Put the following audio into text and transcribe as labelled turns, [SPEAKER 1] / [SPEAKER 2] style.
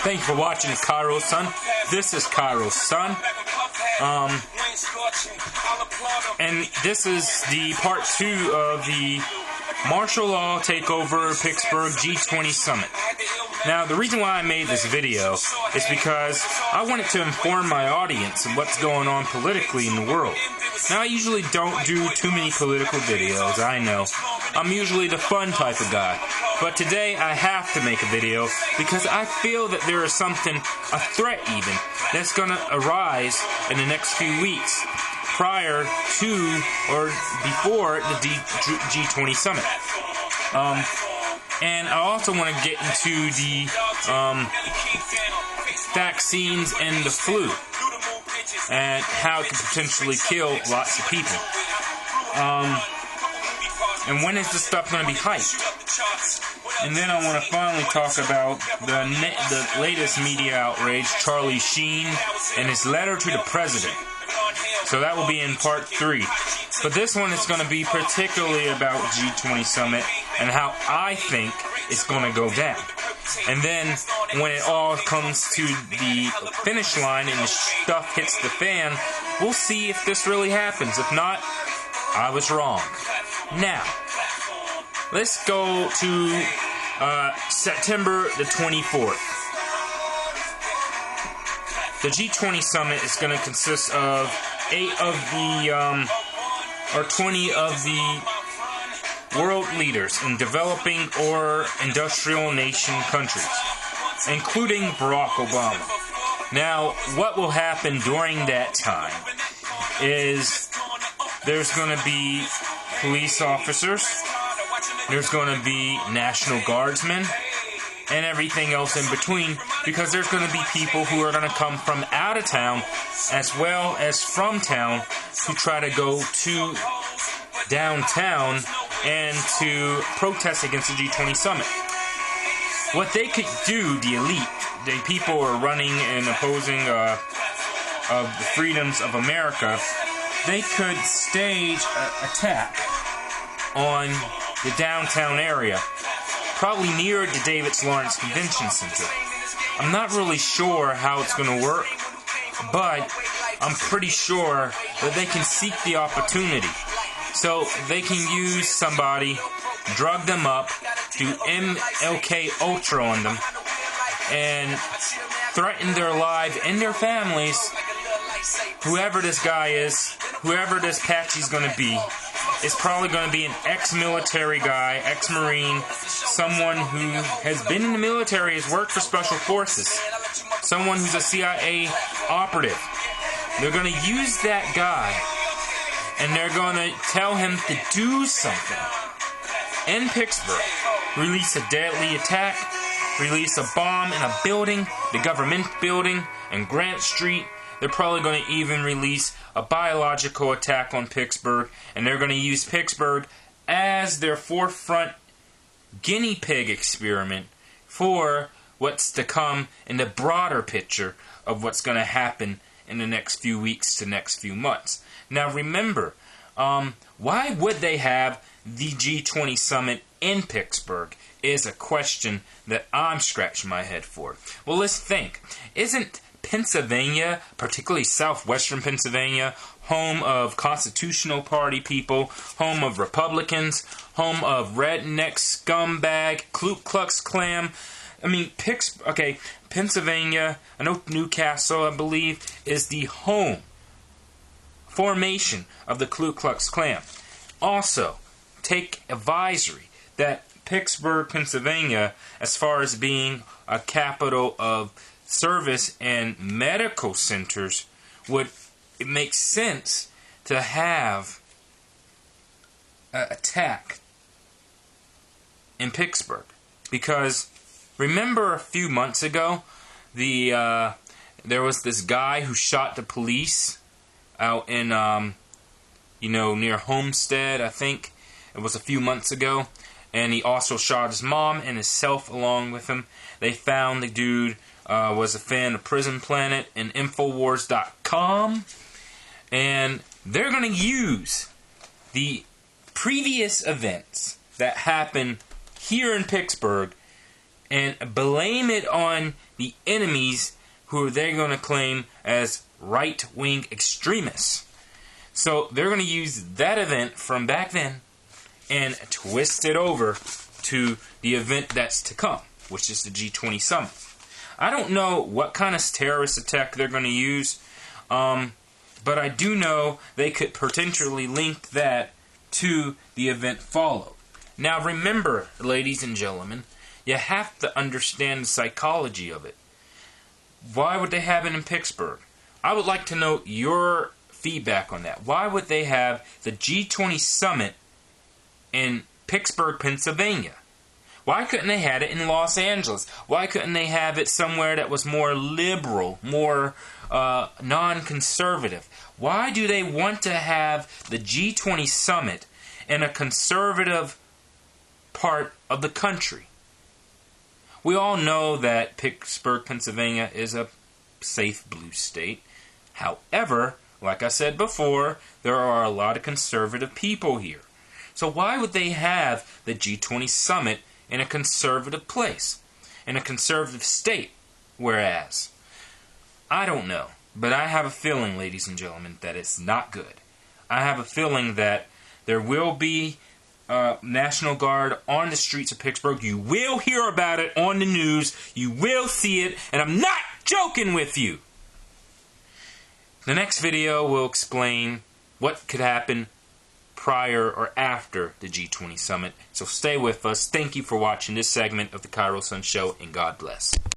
[SPEAKER 1] Thank you for watching Cairo's Son. This is Cairo's Son. And this is the part 2 of the martial law takeover Pittsburgh G20 summit. Now, the reason why I made this video is because I wanted to inform my audience of what's going on politically in the world. Now, I usually don't do too many political videos, I know. I'm usually the fun type of guy. But today, I have to make a video because I feel that there is something, a threat even, that's going to arise in the next few weeks prior to or before the G20 summit. And I also want to get into the vaccines and the flu and how it can potentially kill lots of people. And when is this stuff going to be hyped? And then I want to finally talk about the latest media outrage, Charlie Sheen, and his letter to the president. So that will be in part 3. But this one is going to be particularly about G20 Summit and how I think it's going to go down. And then when it all comes to the finish line and the stuff hits the fan, we'll see if this really happens. If not, I was wrong. Now, let's go to September the 24th. The G20 Summit is going to consist of 20 of the world leaders in developing or industrial nation countries, including Barack Obama. Now, what will happen during that time is there's going to be police officers, there's going to be National Guardsmen, and everything else in between, because there's going to be people who are going to come from out of town as well as from town who try to go to downtown and to protest against the G20 summit. What they could do, the elite, the people who are running and opposing of the freedoms of America, they could stage an attack on the downtown area, probably near the Davis Lawrence Convention Center. I'm not really sure how it's going to work, but I'm pretty sure that they can seek the opportunity. So they can use somebody, drug them up, do MLK Ultra on them, and threaten their lives and their families. Whoever this guy is, whoever this Patchy's going to be, it's probably going to be an ex-military guy, ex-Marine, someone who has been in the military, has worked for Special Forces, someone who's a CIA operative. They're going to use that guy, and they're going to tell him to do something in Pittsburgh. Release a deadly attack, release a bomb in a building, the government building, in Grant Street. They're probably going to even release a biological attack on Pittsburgh, and they're going to use Pittsburgh as their forefront guinea pig experiment for what's to come in the broader picture of what's going to happen in the next few weeks to next few months. Now remember, why would they have the G20 summit in Pittsburgh is a question that I'm scratching my head for. Well, let's think. Isn't Pennsylvania, particularly southwestern Pennsylvania, home of Constitutional Party people, home of Republicans, home of redneck scumbag, Ku Klux Klan? I mean, Pennsylvania, I know Newcastle, I believe, is the home formation of the Ku Klux Klan. Also, take advisory that Pittsburgh, Pennsylvania, as far as being a capital of service and medical centers, it makes sense to have an attack in Pittsburgh. Because remember a few months ago, there was this guy who shot the police out in, near Homestead, I think. It was a few months ago. And he also shot his mom and himself along with him. They found the dude was a fan of Prison Planet and Infowars.com. And they're going to use the previous events that happened here in Pittsburgh and blame it on the enemies who they're going to claim as right-wing extremists. So they're going to use that event from back then and twist it over to the event that's to come, which is the G20 summit. I don't know what kind of terrorist attack they're going to use, but I do know they could potentially link that to the event followed. Now remember, ladies and gentlemen, you have to understand the psychology of it. Why would they have it in Pittsburgh? I would like to know your feedback on that. Why would they have the G20 summit in Pittsburgh, Pennsylvania? Why couldn't they have it in Los Angeles? Why couldn't they have it somewhere that was more liberal, more non-conservative? Why do they want to have the G20 summit in a conservative part of the country? We all know that Pittsburgh, Pennsylvania is a safe blue state. However, like I said before, there are a lot of conservative people here. So why would they have the G20 summit in a conservative place, in a conservative state? Whereas, I don't know, but I have a feeling, ladies and gentlemen, that it's not good. I have a feeling that there will be National Guard on the streets of Pittsburgh. You will hear about it on the news. You will see it, and I'm not joking with you. The next video will explain what could happen prior or after the G20 summit. So stay with us. Thank you for watching this segment of the Cairo Sun Show, and God bless.